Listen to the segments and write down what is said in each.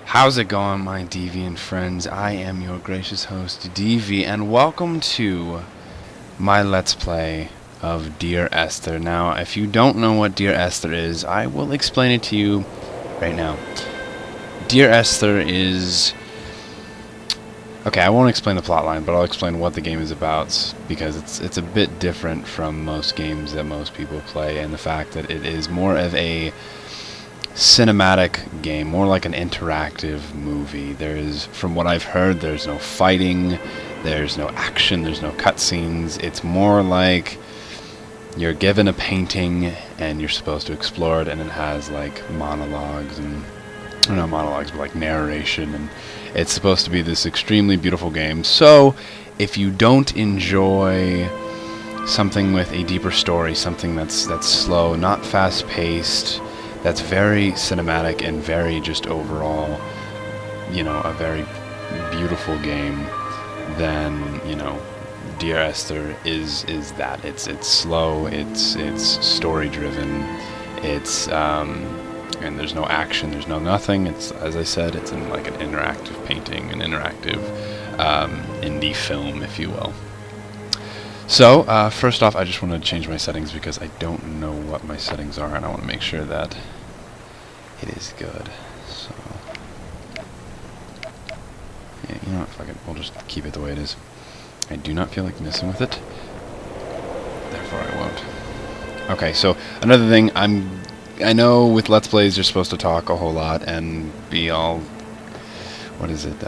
How's it going, my deviant friends? I am your gracious host, Devi, and welcome to my Let's Play of Dear Esther. Now, if you don't know what Dear Esther is, I will explain it to you right now. Dear Esther is... Okay, I won't explain the plotline, but I'll explain what the game is about, because it's a bit different from most games that most people play, and the fact that it is more of a cinematic game, more like an interactive movie. From what I've heard, there's no fighting, there's no action, there's no cutscenes. It's more like you're given a painting and you're supposed to explore it, and it has like monologues and, not monologues, but like narration, and it's supposed to be this extremely beautiful game. So if you don't enjoy something with a deeper story, something that's slow, not fast-paced, that's very cinematic and very just overall, a very beautiful game, then, Dear Esther is that. It's slow, it's story driven, it's and there's no action, there's no nothing. It's, as I said, it's in like an interactive painting, an interactive indie film, if you will. So, first off, I just want to change my settings because I don't know what my settings are, and I want to make sure that it is good. So, yeah, you know what, fuck it, we'll just keep it the way it is. I do not feel like messing with it, therefore I won't. Okay, so, another thing, I know with Let's Plays you're supposed to talk a whole lot and be all, what is it,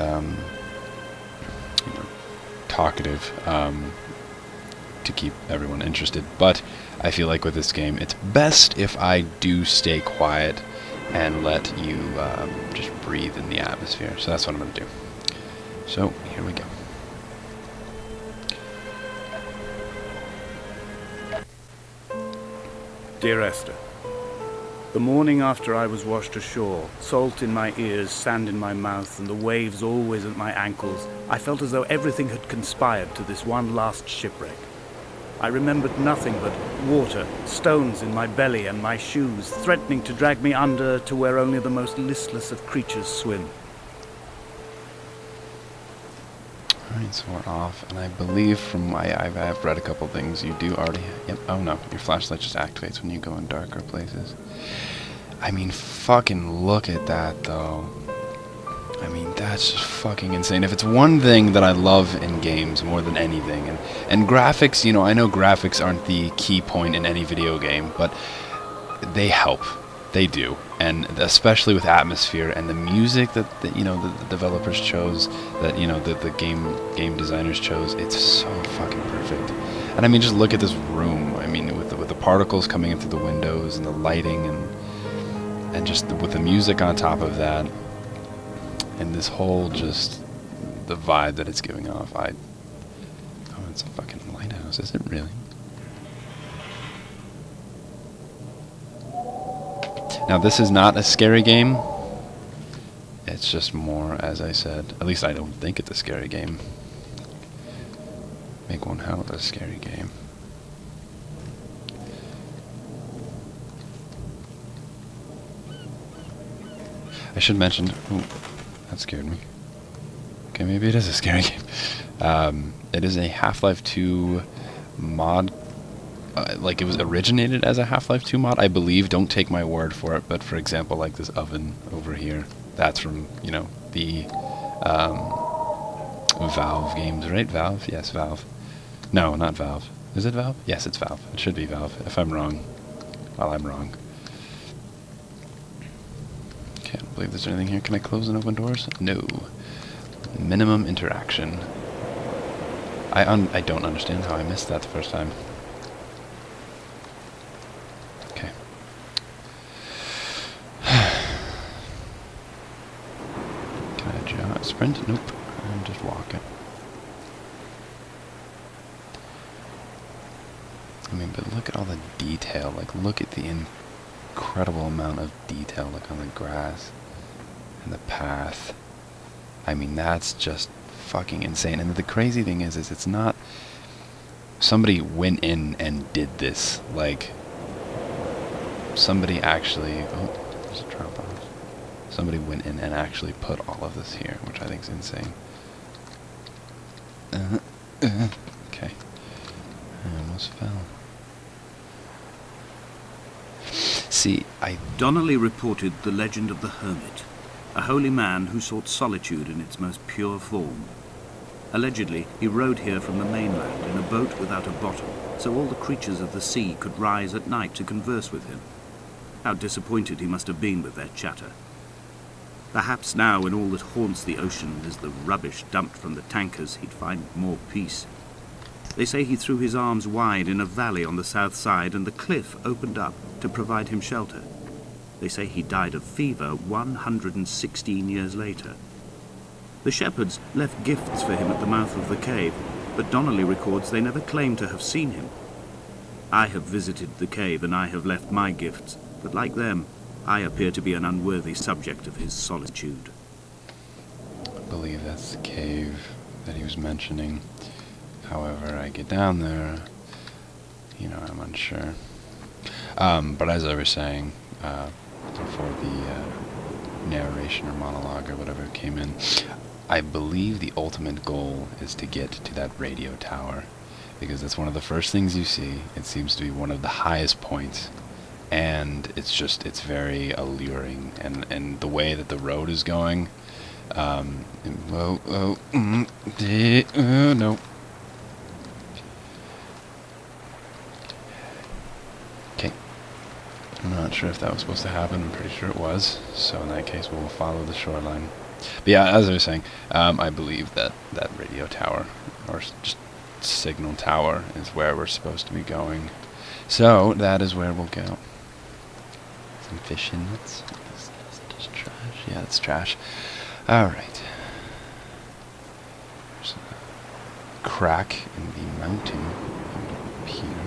talkative, to keep everyone interested, but I feel like with this game it's best if I do stay quiet and let you just breathe in the atmosphere. So that's what I'm going to do. So here we go. Dear Esther, the morning after I was washed ashore, salt in my ears, sand in my mouth, and the waves always at my ankles, I felt as though everything had conspired to this one last shipwreck. I remembered nothing but water, stones in my belly and my shoes, threatening to drag me under to where only the most listless of creatures swim. Alright, so we're off, and I believe from I've read a couple things, you do already... Yep, oh no, your flashlight just activates when you go in darker places. I mean, fucking look at that, though. I mean, that's just fucking insane. If it's one thing that I love in games more than anything, and graphics, I know graphics aren't the key point in any video game, but they help. They do. And especially with atmosphere and the music that the developers chose, that, the game designers chose, it's so fucking perfect. And I mean, just look at this room. I mean, with the particles coming in through the windows and the lighting and just with the music on top of that, and this whole just the vibe that it's giving off. Oh, it's a fucking lighthouse, is it really? Now, this is not a scary game. It's just more, as I said, at least I don't think it's a scary game. Make one hell of a scary game. I should mention... Ooh, that scared me. Okay, maybe it is a scary game. It is a Half-Life 2 mod. Like, it was originated as a Half-Life 2 mod, I believe. Don't take my word for it, but for example, like this oven over here, that's from, the Valve games, right? Valve? Yes, Valve. No, not Valve. Is it Valve? Yes, it's Valve. It should be Valve. If I'm wrong, well, I'm wrong. Okay, I don't believe there's anything here. Can I close and open doors? No. Minimum interaction. I don't understand how I missed that the first time. Okay. Can I jog? Sprint? Nope. I'm just walking. I mean, but look at all the detail. Like, look at the incredible amount of detail, like on the grass and the path. I mean, that's just fucking insane. And the crazy thing is it's not somebody went in and did this. Like, somebody actually... Oh, there's a drop off. Somebody went in and actually put all of this here, which I think is insane. Okay. I almost fell. See, Donnelly reported the legend of the Hermit, a holy man who sought solitude in its most pure form. Allegedly, he rode here from the mainland in a boat without a bottom, so all the creatures of the sea could rise at night to converse with him. How disappointed he must have been with their chatter. Perhaps now, when all that haunts the ocean is the rubbish dumped from the tankers, he'd find more peace. They say he threw his arms wide in a valley on the south side, and the cliff opened up to provide him shelter. They say he died of fever 116 years later. The shepherds left gifts for him at the mouth of the cave, but Donnelly records they never claimed to have seen him. I have visited the cave and I have left my gifts, but like them, I appear to be an unworthy subject of his solitude. I believe that's the cave that he was mentioning. However, I get down there, I'm unsure. But as I was saying, before the narration or monologue or whatever came in, I believe the ultimate goal is to get to that radio tower, because that's one of the first things you see. It seems to be one of the highest points, and it's very alluring, and the way that the road is going, no. Okay. I'm not sure if that was supposed to happen. I'm pretty sure it was. So in that case, we'll follow the shoreline. But yeah, as I was saying, I believe that radio tower, or just signal tower, is where we're supposed to be going. So that is where we'll go. Some fishing nets. Is that just trash? Yeah, it's trash. Alright. There's a crack in the mountain here.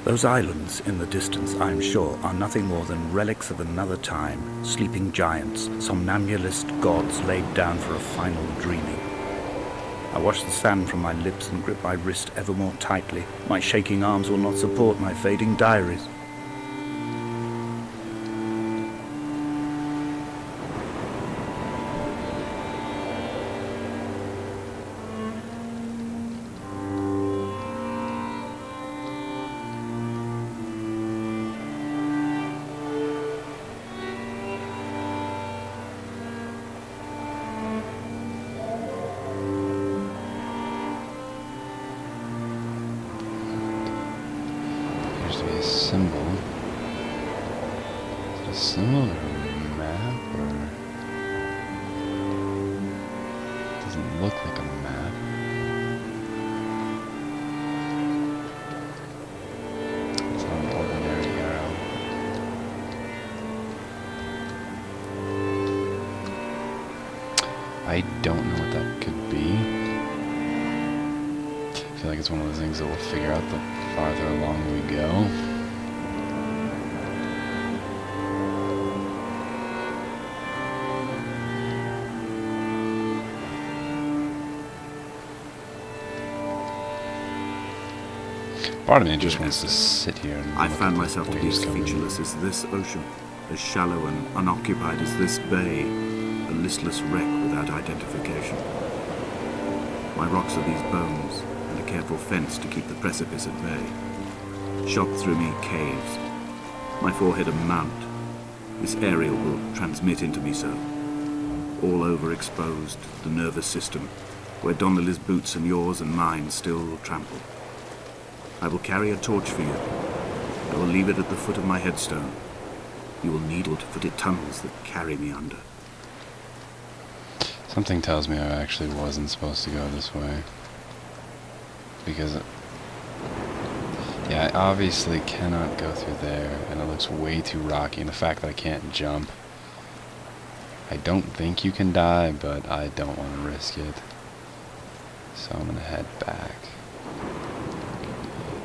Those islands in the distance, I am sure, are nothing more than relics of another time, sleeping giants, somnambulist gods laid down for a final dreaming. I wash the sand from my lips and grip my wrist ever more tightly. My shaking arms will not support my fading diaries. Symbol. Is it a symbol or a map, or it doesn't look like a map? It's not an ordinary arrow. I don't know what that could be. I feel like it's one of those things that we'll figure out the farther along we go. Part of me just wants to sit here and I found myself to be as featureless as this ocean, as shallow and unoccupied as this bay, a listless wreck without identification. My rocks are these bones, and a careful fence to keep the precipice at bay. Shot through me caves, my forehead a mount. This aerial will transmit into me so. All overexposed, the nervous system, where Donnelly's boots and yours and mine still trample. I will carry a torch for you. I will leave it at the foot of my headstone. You will needle-footed tunnels that carry me under. Something tells me I actually wasn't supposed to go this way. Because, yeah, I obviously cannot go through there, and it looks way too rocky, and the fact that I can't jump. I don't think you can die, but I don't want to risk it. So I'm going to head back.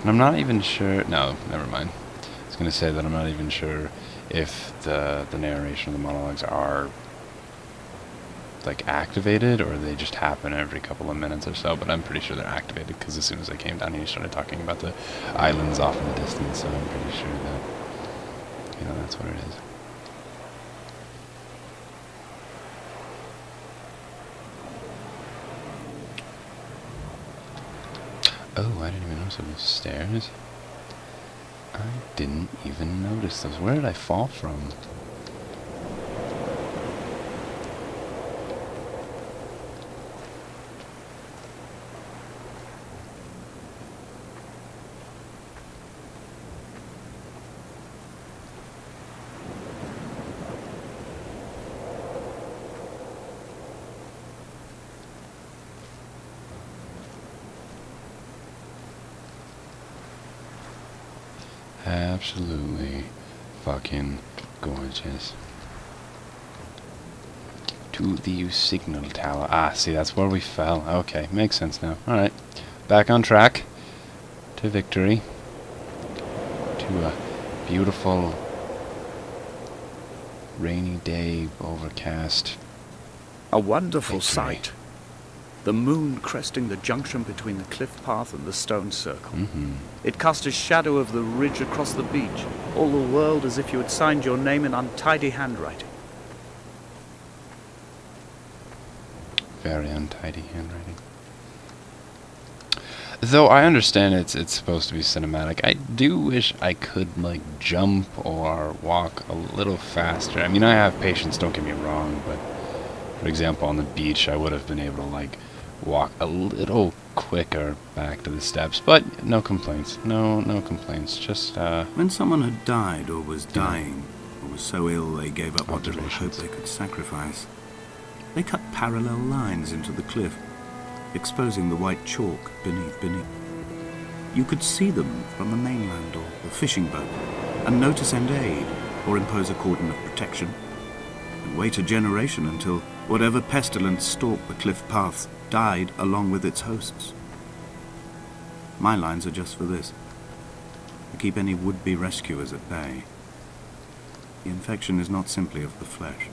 And I'm not even sure... No, never mind. I was going to say that I'm not even sure if the narration of the monologues are like activated, or they just happen every couple of minutes or so, but I'm pretty sure they're activated because as soon as I came down here, he started talking about the islands off in the distance, so I'm pretty sure that, that's what it is. Oh, I didn't even notice those stairs. I didn't even notice those. Where did I fall from? Absolutely fucking gorgeous. To the signal tower. Ah, see, that's where we fell. Okay, makes sense now. Alright, back on track to victory. To a beautiful rainy day, overcast. A wonderful victory. sight. The moon cresting the junction between the cliff path and the stone circle. Mm-hmm. It cast a shadow over the ridge across the beach, all the world as if you had signed your name in untidy handwriting. Very untidy handwriting. Though I understand it's supposed to be cinematic, I do wish I could, like, jump or walk a little faster. I mean, I have patience, don't get me wrong, but for example, on the beach, I would have been able to, like, walk a little quicker back to the steps, but no complaints. No complaints. Just, When someone had died or was dying, or was so ill they gave up what little hope Observations. they could sacrifice, they cut parallel lines into the cliff, exposing the white chalk beneath. You could see them from the mainland or the fishing boat, and know to send aid or impose a cordon of protection, and wait a generation until whatever pestilence stalked the cliff paths died along with its hosts. My lines are just for this, to keep any would-be rescuers at bay. The infection is not simply of the flesh.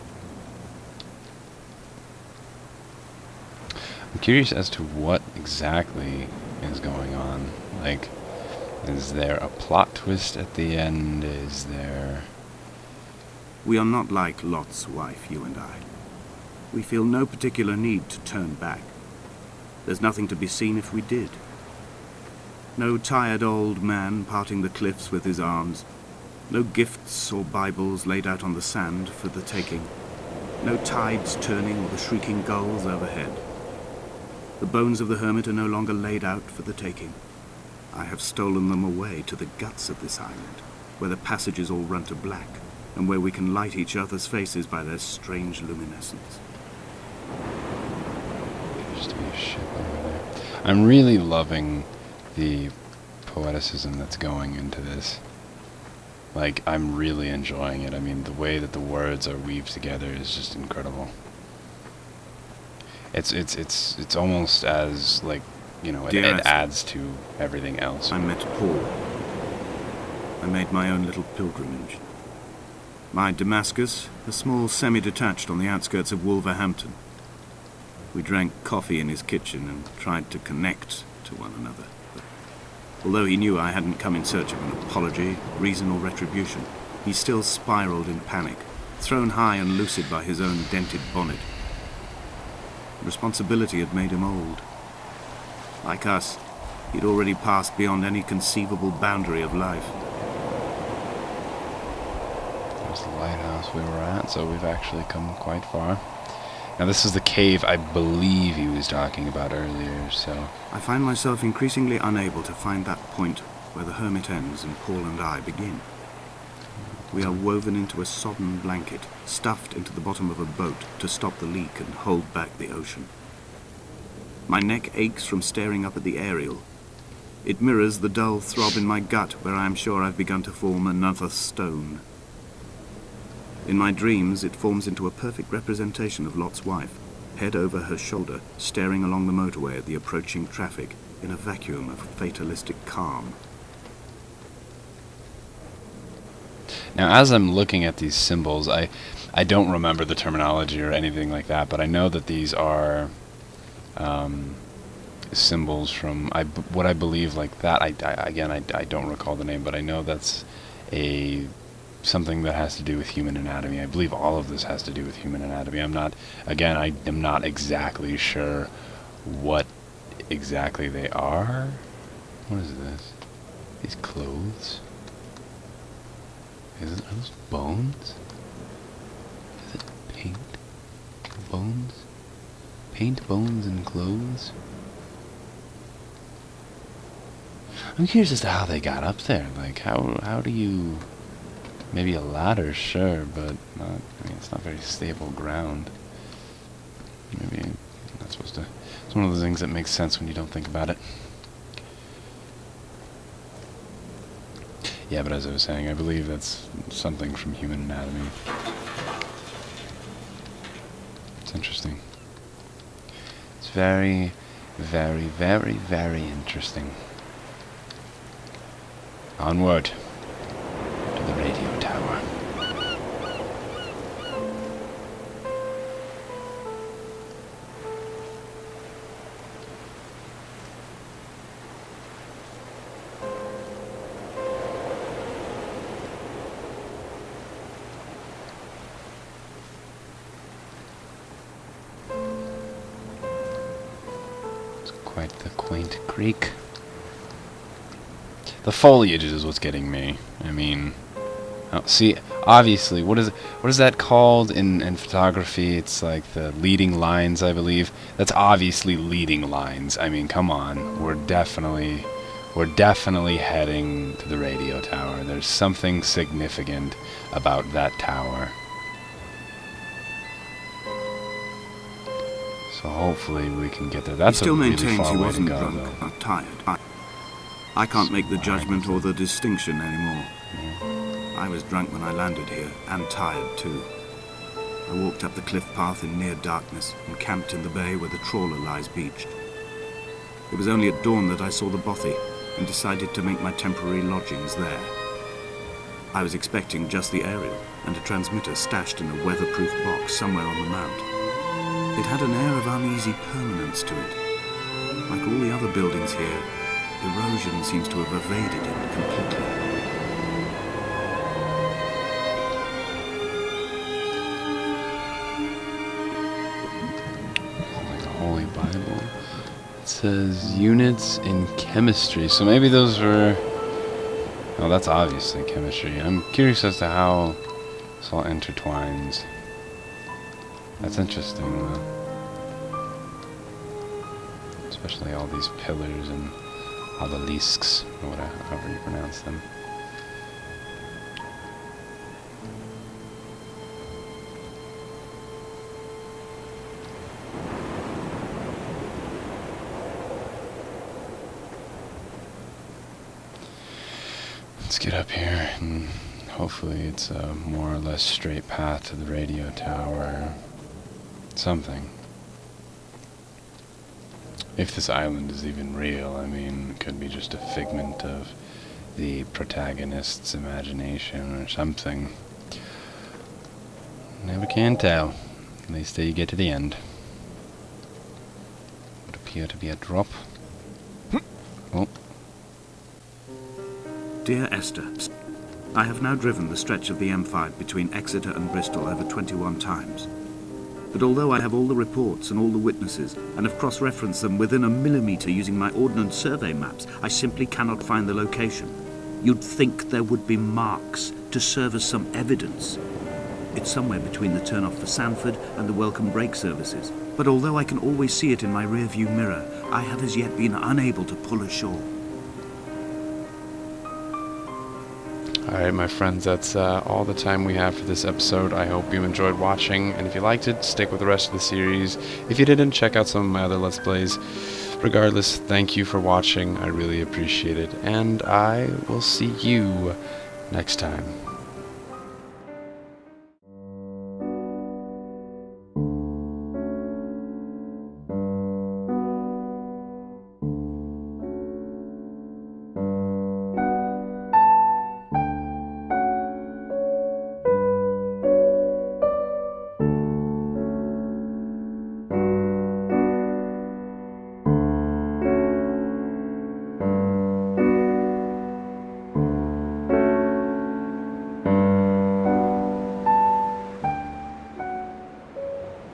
I'm curious as to what exactly is going on. Like, is there a plot twist at the end? Is there... We are not like Lot's wife, you and I. We feel no particular need to turn back. There's nothing to be seen if we did. No tired old man parting the cliffs with his arms. No gifts or Bibles laid out on the sand for the taking. No tides turning or the shrieking gulls overhead. The bones of the hermit are no longer laid out for the taking. I have stolen them away to the guts of this island, where the passages all run to black, and where we can light each other's faces by their strange luminescence. Used to be a ship over there. I'm really loving the poeticism that's going into this. Like, I'm really enjoying it. I mean, the way that the words are weaved together is just incredible. It's almost as, like, it Dear Esther, adds to everything else. I met Paul. I made my own little pilgrimage. My Damascus, a small semi-detached on the outskirts of Wolverhampton. We drank coffee in his kitchen and tried to connect to one another. But although he knew I hadn't come in search of an apology, reason or retribution, he still spiraled in panic, thrown high and lucid by his own dented bonnet. Responsibility had made him old. Like us, he'd already passed beyond any conceivable boundary of life. There's the lighthouse we were at, so we've actually come quite far. Now this is the cave I believe he was talking about earlier, so... I find myself increasingly unable to find that point where the hermit ends and Paul and I begin. We are woven into a sodden blanket, stuffed into the bottom of a boat to stop the leak and hold back the ocean. My neck aches from staring up at the aerial. It mirrors the dull throb in my gut where I am sure I've begun to form another stone. In my dreams, it forms into a perfect representation of Lot's wife, head over her shoulder, staring along the motorway at the approaching traffic in a vacuum of fatalistic calm. Now, as I'm looking at these symbols, I don't remember the terminology or anything like that, but I know that these are symbols from what I believe like that. I don't recall the name, but I know that's something that has to do with human anatomy. I believe all of this has to do with human anatomy. I am not exactly sure what exactly they are. What is this? These clothes? Are those bones? Is it paint? Bones? Paint bones and clothes? I'm curious as to how they got up there. Like, how do you... Maybe a ladder, sure, but not... I mean, it's not very stable ground. Maybe I'm not supposed to... It's one of those things that makes sense when you don't think about it. Yeah, but as I was saying, I believe that's something from human anatomy. It's interesting. It's very, very, very, very interesting. Onward to the radio tower. It's quite the quaint creek. The foliage is what's getting me. I mean, see, obviously, what is that called in photography? It's like the leading lines, I believe. That's obviously leading lines. I mean, come on, we're definitely heading to the radio tower. There's something significant about that tower. So hopefully we can get there. That's he still a really maintains far he way to wasn't go, drunk, though. but tired. I can't make the judgment or the distinction anymore. I was drunk when I landed here, and tired too. I walked up the cliff path in near darkness and camped in the bay where the trawler lies beached. It was only at dawn that I saw the bothy and decided to make my temporary lodgings there. I was expecting just the aerial and a transmitter stashed in a weatherproof box somewhere on the mount. It had an air of uneasy permanence to it. Like all the other buildings here, erosion seems to have evaded it completely. Like the Holy Bible. It says units in chemistry. So maybe those were... Oh, that's obviously chemistry. I'm curious as to how this all intertwines. That's interesting, though. Especially all these pillars and obelisks, or whatever, however you pronounce them. Let's get up here, and hopefully it's a more or less straight path to the radio tower. Something. If this island is even real, I mean, it could be just a figment of the protagonist's imagination or something. Never can tell. At least till you get to the end. Would appear to be a drop. Oh. Dear Esther, I have now driven the stretch of the M5 between Exeter and Bristol over 21 times. But although I have all the reports and all the witnesses, and have cross-referenced them within a millimetre using my Ordnance Survey maps, I simply cannot find the location. You'd think there would be marks to serve as some evidence. It's somewhere between the turn-off for Sanford and the welcome break services. But although I can always see it in my rear-view mirror, I have as yet been unable to pull ashore. Alright, my friends, that's all the time we have for this episode. I hope you enjoyed watching, and if you liked it, stick with the rest of the series. If you didn't, check out some of my other Let's Plays. Regardless, thank you for watching. I really appreciate it, and I will see you next time.